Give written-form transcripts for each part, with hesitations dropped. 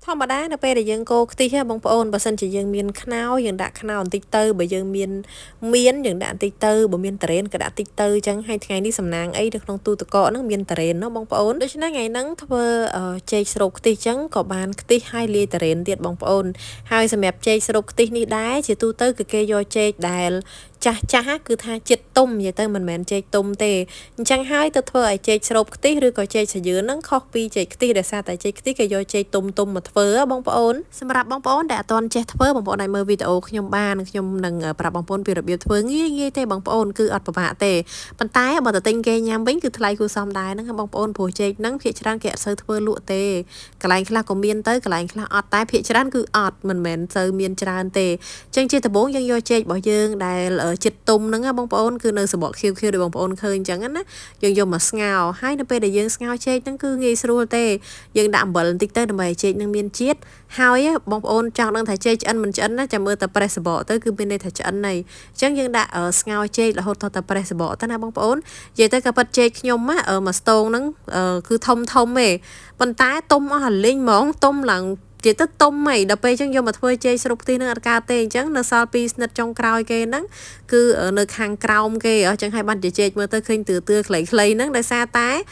ធម្មតានៅពេលដែលយើងកូរខ្ទិះបងប្អូនបើសិនជាយើងមានខ្នោយើងដាក់ខ្នោបន្តិចទៅបើយើងមានយើងដាក់បន្តិចទៅបើមានតារ៉េនក៏ដាក់តិចទៅអញ្ចឹងហើយថ្ងៃនេះសំណាងអីនៅក្នុងទូទឹកកកហ្នឹងមានតារ៉េនណោះបងប្អូនដូច្នេះថ្ងៃហ្នឹងធ្វើចេកស្រូបខ្ទិះអញ្ចឹងក៏បានខ្ទិះហើយលាយតារ៉េនទៀតបងប្អូនហើយសម្រាប់ចេកស្រូបខ្ទិះនេះដែរជាទូទៅគឺគេយកចេកដែលចាស់គឺថាចិត្តទុំនិយាយទៅមិនមែនចេកទុំទេអញ្ចឹងហើយទៅធ្វើឲ្យចេកស្រូបខ្ទិះឬក៏ចេកសាយឿនហ្នឹងខុសពីចេកខ្ទិះដែលសារតែចេកខ្ទិះគេយកចេកទុំមកធ្វើបងប្អូនសម្រាប់បងប្អូនដែលអត់ទាន់ចេះធ្វើបងប្អូនអាចមើលវីដេអូខ្ញុំបានខ្ញុំនឹងប្រាប់បងប្អូនពីរបៀបធ្វើងាយទេបងប្អូនគឺអត់ពិបាកទេប៉ុន្តែបើទៅទិញគេញ៉ាំវិញគឺថ្លៃគួរសមដែរហ្នឹងបងប្អូនព្រោះចេកហ្នឹងភាគច្រើនគេអត់សូវធ្វើលក់ទេកន្លែងខ្លះក៏មានទៅកន្លែងខ្លះអត់តែភាគច្រើនគឺអត់មិនមែនសូវមានច្រើនទេអញ្ចឹងជាដំបូងយើងយកចេករបស់យើងដែលចិត្តទុំហ្នឹងបងប្អូនគឺនៅសបកខៀវដែលបងប្អូនឃើញអញ្ចឹងណាយើងយកមកស្ងោរហើយនៅពេលដែលយើងស្ងោរចេកហ្នឹងគឺងាយស្រួលទេយើងដាក់អំបិលបន្តិចទៅដើម្បីឲ្យចេកហ្នឹងមានជាតិហើយបងប្អូនចង់ដឹងថាចេកឆ្អិនមិនឆ្អិនណាចាំមើលតែប្រេះសបកទៅគឺមានន័យថាឆ្អិនហើយអញ្ចឹងយើងដាក់ស្ងោរចេករហូតដល់តែប្រេះសបកទៅណាបងប្អូននិយាយទៅក៏ប៉ិតចេកខ្ញុំមកស្ទងហ្នឹងគឺធំទេប៉ុន្តែទុំអស់អាលីងហ្មងទុំឡើងជាទៅទុំហីដល់ពេលអញ្ចឹងយកមកធ្វើចេកស្រូបខ្ទិះនឹងអត់កើតទេអញ្ចឹងនៅសល់2ស្និតចុងក្រោយគេហ្នឹងគឺនៅខាងក្រោមគេអញ្ចឹងឲ្យបានជាចេកមើលទៅឃើញទឿខ្លីៗហ្នឹងដោយសារត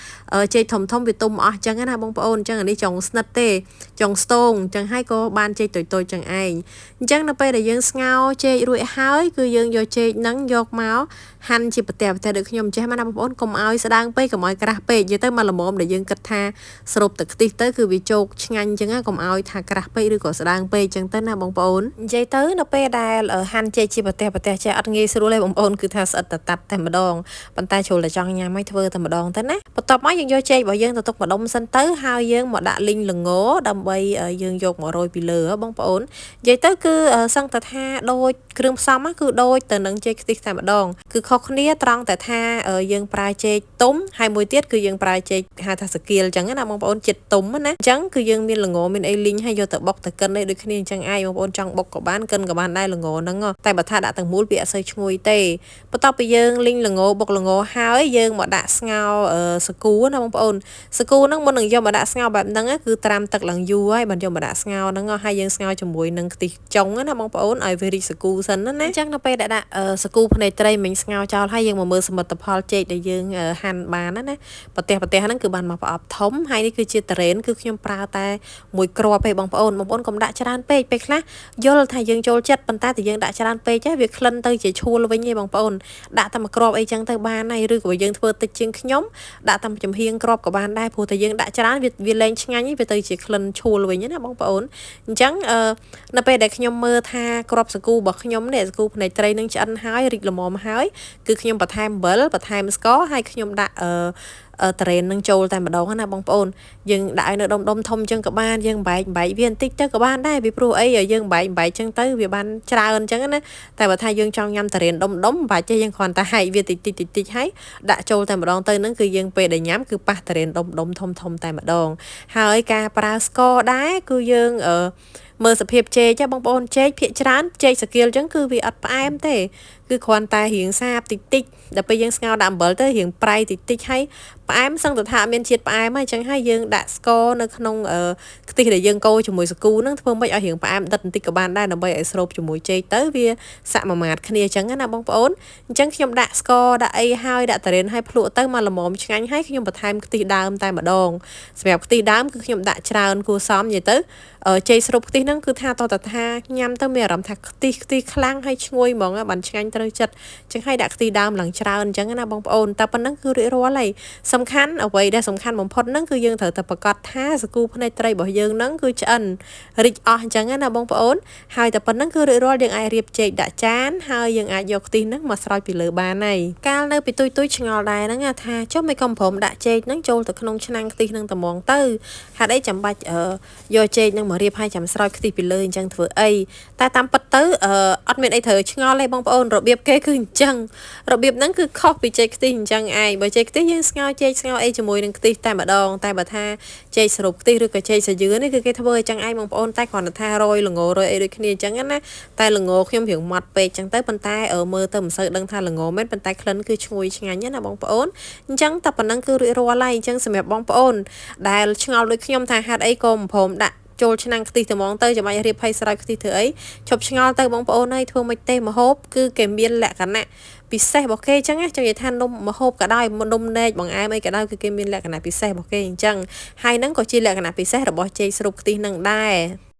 ែចេកធំវាទុំអស់អញ្ចឹងណាបងប្អូនអញ្ចឹងអានេះចុងស្និតទេចុងស្ទងអញ្ចឹងហើយក៏បានចេកតូចៗចឹងឯងអញ្ចឹងនៅពេលដែលយើងស្ងោរចេករួចហើយគឺយើងយកចេកហ្នឹងយកមកហាន់ជាប្រទះដូចខ្ញុំចេះមកណាបងប្អូនកុំឲ្យស្ដាងពេកកុំឲ្យក្រាស់ពេកនិយាយទៅមកល្មមដែលយើងគិតថាស្រូបទឹកខ្ទិះទៅគឺវាជោគឆ្ងាញ់អញ្ចឹងកុំឲ្យថាក្រាស់ពេកឬក៏ស្ដាងពេកអញ្ចឹងទៅណាបងប្អូននិយាយទៅនៅពេលដែលហាន់ចេកជាប្រទះចេះអត់ងាយស្រួលទេបងប្អូនគឺថាស្អិតតាត់តែម្ដងប៉ុន្តែចូលតែចង់ញ៉ាំឲ្យធ្វើតែម្ដងទៅណាបន្ទាប់មកយើងយកចេករបស់យើងទៅទុកម្ដុំសិនទៅហើយយើងមកដាក់លីងល្ងដើម្បីយើងយកមករោយពីលើបងប្អូននិយាយទៅគឺសឹងតែថាដូចគ្រឿងផ្សំគឺដូចទៅនឹងចេកខ្ទិះតែម្ដងគឺខុសគ្នាត្រង់តែថាយើងប្រើចេកទុំហើយមួយទៀតគឺយើងប្រើចេកហៅថាសកៀលអញ្ចឹងណាបងប្អូនចិត្តទុំណាអញ្ចឹងគឺយើងមានល្ងមានអីលីងហើយយកទៅបុកទៅកិនអីដូចគ្នាអញ្ចឹងឯងបងប្អូនចង់បុកក៏បានកិនក៏បានដែរល្ងហ្នឹងតែបើថាដាក់ទាំងមូលវាអត់សូវឈ្ងុយទេបន្ទាប់ពីយើងលីងល្ងបុកល្ងហើយយើងមកដាក់ស្ងោរសាគូណាបងប្អូនសាគូហ្នឹងមុននឹងយកមកដាក់ស្ងោរបែបហ្នឹងគឺត្រាំទឹកឡើងយូរហើយបើយកមកដាក់ស្ងោរហ្នឹងហើយយើងស្ងោរជាមួយនឹងខ្ទិះចុងណាបងប្អូនឲ្យវារីកសាគូសិនណាអញ្ចឹងនៅពេលដែលដាក់សាគូភ្នែកត្រីមិញស្ងោរចោលហើយយើងមកមើលសមិទ្ធផលចេកដែលយើងហាន់បានណាប្រទះហ្នឹងគឺបានមកប្រអប់ធំហើយនេះគឺជាតារ៉េនគឺខ្ញុំប្រើតែមួយគ្រាប់ទេបងប្អូនកុំដាក់ច្រើនពេកពេលខ្លះយល់ថាយើងចូលចិត្តប៉ុន្តែតែយើងដាក់ច្រើនពេកវាក្លិនទៅជាឈួលវិញឯងបងប្អូនដាក់តែមួយគ្រាប់អីចឹងទៅបានហើយឬក៏យើងធ្វើតិចជាងខ្ញុំដាក់តែចំហៀងគ្រាប់ក៏បានដែរព្រោះតែយើងដាក់ច្រើនវាលែងឆ្ងាញ់វាទៅជាក្លិនឈួលវិញណាបងប្អូនអញ្ចឹងនៅពេលដែលខ្ញុំមើលថាគ្រាប់សាគូរបស់ខ្ញុំនេះសាគូភ្នែកត្រីនឹងឆ្អិនហើយរីកល្មមហើយគឺខ្ញុំបន្ថែមអំបិលបន្ថែមស្ករហើយខ្ញុំដាក់តារ៉េននឹងចូលតែម្ដងណាបងប្អូនយើងដាក់ឲ្យនៅដុំធំចឹងក៏បានយើងបែកវាបន្តិចទៅក៏បានដែរពីព្រោះអីយើងបែកចឹងទៅវាបានច្រើនចឹងណាតែបើថាយើងចង់ញ៉ាំតារ៉េនដុំបាច់ទេយើងគ្រាន់តែហែកវាតិចហើយដាក់ចូលតែម្ដងទៅហ្នឹងគឺយើងពេលដែលញ៉ាំគឺប៉ះតារ៉េនដុំធំតែម្ដងហើយការប្រើស្ករដែរគឺយើងមើលសភាពចេកបងប្អូនចេកភាគច្រើនចេកសកៀលចឹងគឺវាអត់ផ្អែមទេគឺគ្រាន់តែរៀងសាបតិចដល់ពេលយើងស្ងោរដាក់អំបិលទៅរៀងប្រៃតិចហើយផ្អែមសឹងទៅថាមានជាតិផ្អែមហើយអញ្ចឹងហើយយើងដាក់ស្ករនៅក្នុងខ្ទិះដែលយើងកូរជាមួយសាគូហ្នឹងធ្វើម៉េចឲ្យរៀងផ្អែមដិតបន្តិចក៏បានដែរដើម្បីឲ្យស្រូបជាមួយចេកទៅវាសាក់មួយម៉ាតគ្នាអញ្ចឹងណាបងប្អូនអញ្ចឹងខ្ញុំដាក់ស្ករដាក់អីហើយដាក់តារ៉េនហើយភ្លក់ទៅមកល្មមឆ្ងាញ់ហើយខ្ញុំបន្ថែមខ្ទិះដើមតែម្ដងសម្រាប់ខ្ទិះដើមគឺខ្ញុំដាក់ច្រើនគួរសមនិយាយទៅចេកស្រូបខ្ទិះហ្នឹងគឺថាតតថាញ៉ាំទៅមានអារម្មណ៍ថាខ្ទិះខ្លាំងហើយឈ្ងុយហ្មងបានឆ្ងាញ់ត្រូវចិត្តអញ្ចឹងហើយដាក់ខ្ទិះដើមឡើងច្រើនអញ្ចឹងណាបងប្អូនតែប៉ុណ្្នឹងគឺរួចរាល់ហើយសំខាន់អ្វីដែលសំខាន់បំផុតហ្នឹងគឺយើងត្រូវតែប្រកាសថាសាគូភ្នែកត្រីរបស់យើងហ្នឹងគឺឆ្អិនរីកអស់អញ្ចឹងណាបងប្អូនហើយតែប៉ុណ្្នឹងគឺរួចរាល់យើងអាចរៀបចេកដាក់ចានហើយយើងអាចយកខ្ទិះហ្នឹងមកស្រោចពីលើបានហើយកាលនៅពីទុយឆ្ងល់ដែរហ្នឹងថាចុះមិនកំព្រមដាក់ចេកហ្នឹងចូលទៅក្នុងឆ្នាំងខ្ទិះហ្នឹងតែហ្មងទៅហេតុអីចាំបាច់យកចេកហ្នឹងមករៀបឲ្យចាំស្រោចខ្ទិះពីលើអញ្ចឹងធ្វើអីតែតាមពិតទៅអត់មានអីត្រូវឆ្ងល់ទេបងប្អូនរបៀបគេគឺអញ្ចឹងរបៀបហ្នឹងគឺខុសពីចេកខ្ទិះអញ្ចឹងឯងបើចេកខ្ទិះយើងស្ងោរចេកស្ងោរអីជាមួយនឹងខ្ទិះតែម្ដងតែបើថាចេកសរុបខ្ទិះឬក៏ចេកសាយឿននេះគឺគេធ្វើអញ្ចឹងឯងបងប្អូនតែគ្រាន់តែថារយល្ងរយអីដូចគ្នាអញ្ចឹងណាតែល្ងខ្ញុំរៀងម៉ត់ពេកអញ្ចឹងទៅប៉ុន្តែមើលទៅមិនសូវដឹងថាល្ងមែនប៉ុន្តែក្លិនគឺឈ្ងុយឆ្ងាញ់ណាបងប្អូនអញ្ចឹងតែប៉ុណ្្នឹងគឺរួចរាល់ហើយអញ្ចឹងសម្រាប់បងប្អូនដែលឆ្ងល់ដូចខ្ញុំថាហេតុអីក៏មិនព្រមដាក់ ចូលឆ្នាំងខ្ទិះតែហ្មងទៅចាំបាច់រៀបឲ្យស្រោចខ្ទិះធ្វើអីឈប់ឆ្ងល់ទៅបងប្អូនហើយធ្វើមិនទេម្ហូបគឺគេមានលក្ខណៈពិសេសរបស់គេអញ្ចឹងណាចង់និយាយថានំម្ហូបក៏ដោយនំនែកបង្អែមអីក៏ដោយគឺគេមានលក្ខណៈពិសេសរបស់គេអញ្ចឹងហើយហ្នឹងក៏ជាលក្ខណៈពិសេសរបស់ចេកស្រូបខ្ទិះនឹងដែរ